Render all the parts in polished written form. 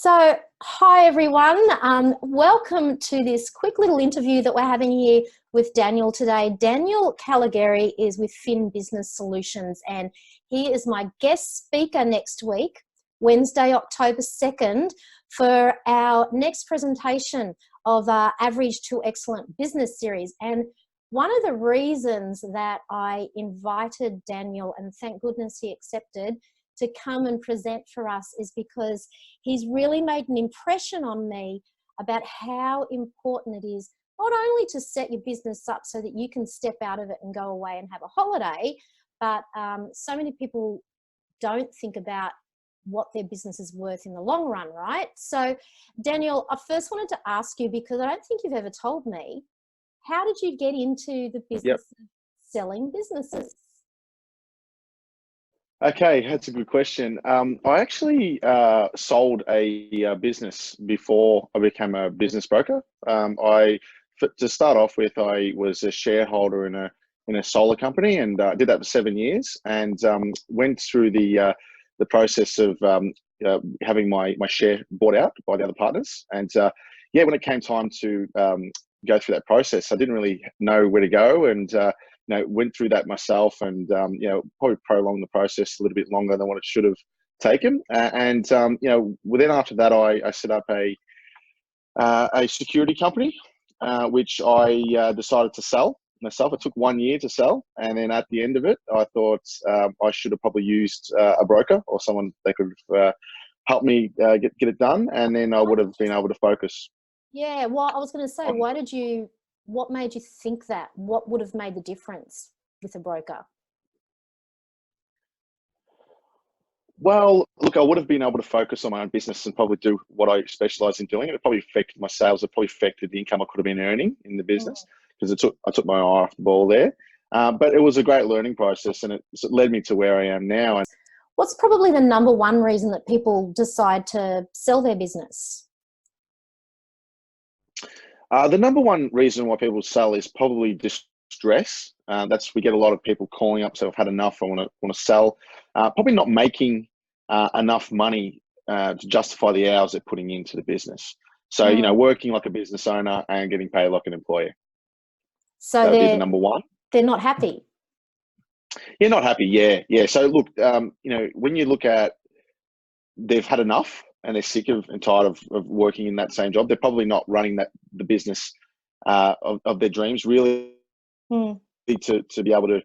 So, hi everyone. Welcome to this quick little interview that we're having here with Daniel today. Daniel Callegari is with Fin Business Solutions, and he is my guest speaker next week, Wednesday, October 2nd, for our next presentation of our Average to Excellent Business series. And one of the reasons that I invited Daniel, and thank goodness he accepted, to come and present for us is because he's really made an impression on me about how important it is not only to set your business up so that you can step out of it and go away and have a holiday, but so many people don't think about what their business is worth in the long run, right? So, Daniel, I first wanted to ask you, because I don't think you've ever told me, how did you get into the business of selling businesses? Okay, that's a good question. I actually sold a business before I became a business broker. To start off with, I was a shareholder in a solar company, and did that for 7 years, and went through the process of having my share bought out by the other partners. And when it came time to go through that process, I didn't really know where to go, and went through that myself, and probably prolonged the process a little bit longer than what it should have taken. Within after that, I set up a security company, which I decided to sell myself. It took 1 year to sell, and then at the end of it, I thought I should have probably used a broker or someone that could help me get it done, and then I would have been able to focus. Yeah, well, I was going to say, what made you think that? What would have made the difference with a broker? Well, look, I would have been able to focus on my own business and probably do what I specialize in doing. It probably affected my sales. It probably affected the income I could have been earning in the business, because I took my eye off the ball there. But it was a great learning process, and it led me to where I am now. What's probably the number one reason that people decide to sell their business? The number one reason why people sell is probably distress. We get a lot of people calling up, so I've had enough, I want to sell. Probably not making enough money to justify the hours they're putting into the business. So, working like a business owner and getting paid like an employer. So that would be the number one. They're not happy. Yeah, not happy. Yeah. So look, when you look at, they've had enough and they're sick of and tired of working in that same job, they're probably not running the business of their dreams, really, to be able to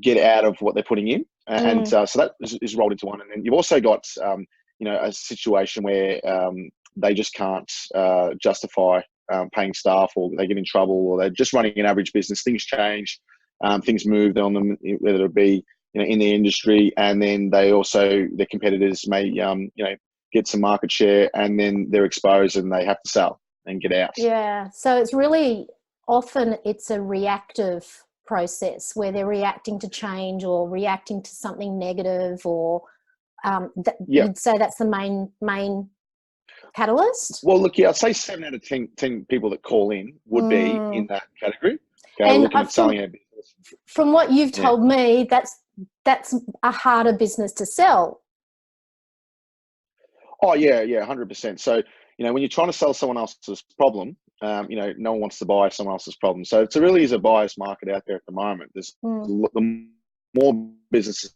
get out of what they're putting in. And so that is rolled into one. And then you've also got, a situation where they just can't justify paying staff, or they get in trouble, or they're just running an average business. Things change, things move on them, whether it be in the industry, and then their competitors may get some market share, and then they're exposed and they have to sell and get out. Yeah, so it's really often it's a reactive process where they're reacting to change or reacting to something negative, or you'd say that's the main catalyst? Well, look, I'd say 7 out of 10 people that call in would be in that category. Okay, and looking at selling a business. From what you've told me, that's a harder business to sell. Oh yeah, 100%. So when you're trying to sell someone else's problem, no one wants to buy someone else's problem. So it really is a buyer's market out there at the moment. There's the more businesses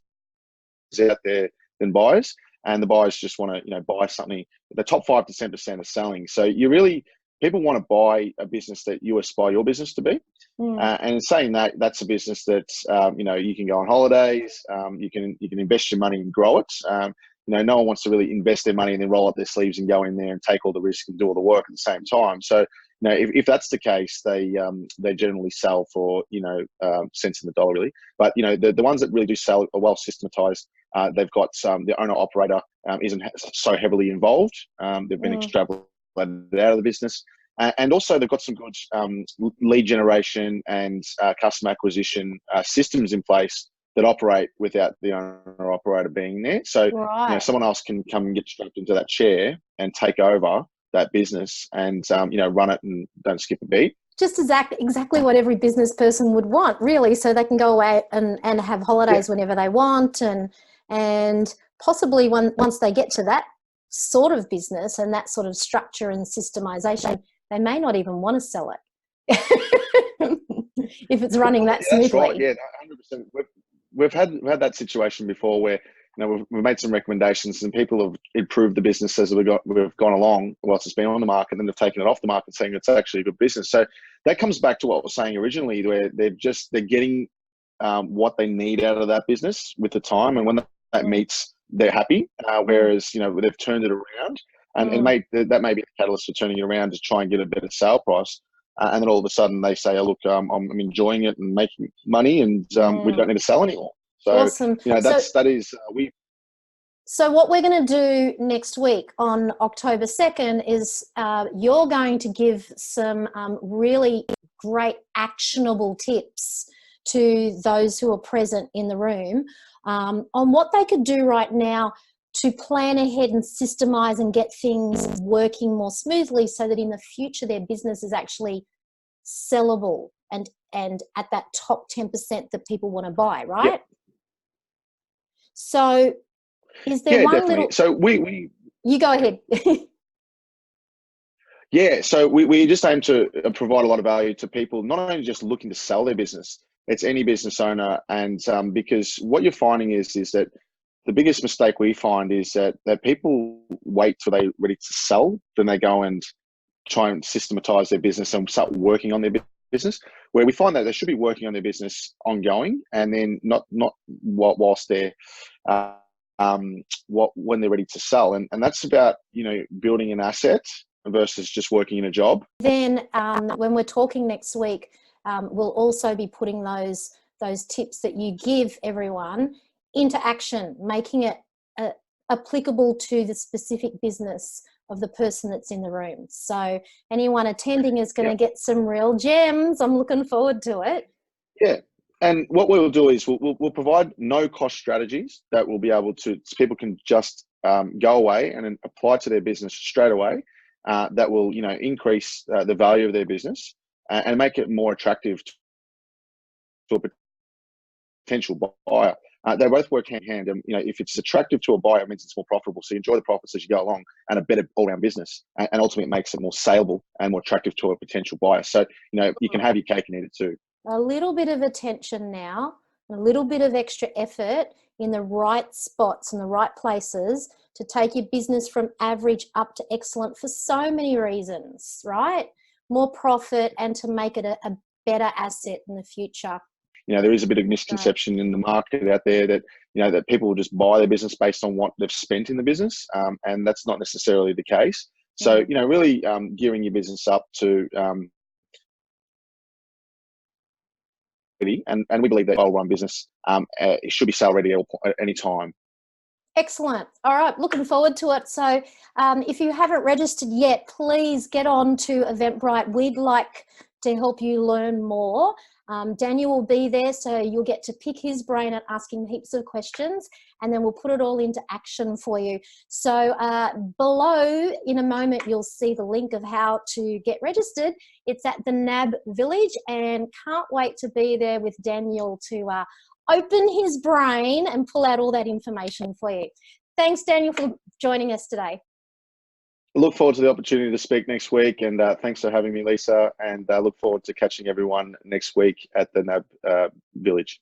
out there than buyers, and the buyers just want to buy something. The top 5 to 10% are selling. So people want to buy a business that you aspire your business to be. And in saying that, that's a business that you can go on holidays, you can invest your money and grow it. No one wants to really invest their money and then roll up their sleeves and go in there and take all the risk and do all the work at the same time. So if that's the case, they generally sell for cents in the dollar, really. But the ones that really do sell are well systematized. They've got the owner operator isn't so heavily involved. They've been extrapolated out of the business. And also they've got some good lead generation and customer acquisition systems in place that operate without the owner operator being there. So someone else can come and get strapped into that chair and take over that business and run it and don't skip a beat. Just exactly what every business person would want, really, so they can go away and have holidays whenever they want, and possibly once they get to that sort of business and that sort of structure and systemization, they may not even want to sell it if it's running that smoothly. That's right. Yeah, 100%. We've had that situation before where, you know, we've made some recommendations and people have improved the business as we've gone along whilst it's been on the market, and then they've taken it off the market saying it's actually a good business. So that comes back to what I was saying originally, where they're getting what they need out of that business with the time, and when that meets, they're happy. Whereas, you know, they've turned it around, and that may be the catalyst for turning it around to try and get a better sale price. And then all of a sudden they say, "Oh, look, I'm enjoying it and making money, and we don't need to sell anymore." So, awesome. you know, that is we. So what we're going to do next week on October 2nd is you're going to give some really great actionable tips to those who are present in the room on what they could do right now to plan ahead and systemize and get things working more smoothly, so that in the future their business is actually sellable and at that top 10% that people want to buy, right? Yep. So is there one definitely. little... So we You go ahead. Yeah, so we just aim to provide a lot of value to people, not only just looking to sell their business, it's any business owner. And because what you're finding is that the biggest mistake we find is that people wait till they're ready to sell, then they go and try and systematize their business and start working on their business, where we find that they should be working on their business ongoing, and then not whilst they're when they're ready to sell. And that's about, you know, building an asset versus just working in a job. Then when we're talking next week, we'll also be putting those tips that you give everyone into action, making it applicable to the specific business of the person that's in the room. So anyone attending is going to get some real gems. I'm looking forward to it. Yeah. And what we'll do is we'll provide no cost strategies that will be able to, so people can just go away and then apply to their business straight away. That will, you know, increase the value of their business and make it more attractive to a potential buyer. They both work hand in hand, and, you know, if it's attractive to a buyer, it means it's more profitable. So you enjoy the profits as you go along, and a better all-round business, and ultimately it makes it more saleable and more attractive to a potential buyer. So, you know, you can have your cake and eat it too. A little bit of attention now, a little bit of extra effort in the right spots and the right places to take your business from average up to excellent for so many reasons, right? More profit, and to make it a better asset in the future. You know, there is a bit of misconception in the market out there that, you know, that people will just buy their business based on what they've spent in the business. And that's not necessarily the case. So, you know, really gearing your business up to, and we believe that well-run business it should be sale ready at any time. Excellent. All right, looking forward to it. So if you haven't registered yet, please get on to Eventbrite. We'd like to help you learn more. Daniel will be there, so you'll get to pick his brain and ask him heaps of questions, and then we'll put it all into action for you. So below, in a moment, you'll see the link of how to get registered. It's at the NAB Village, and can't wait to be there with Daniel to open his brain and pull out all that information for you. Thanks, Daniel, for joining us today. I look forward to the opportunity to speak next week, and thanks for having me, Lisa, and I look forward to catching everyone next week at the NAB Village.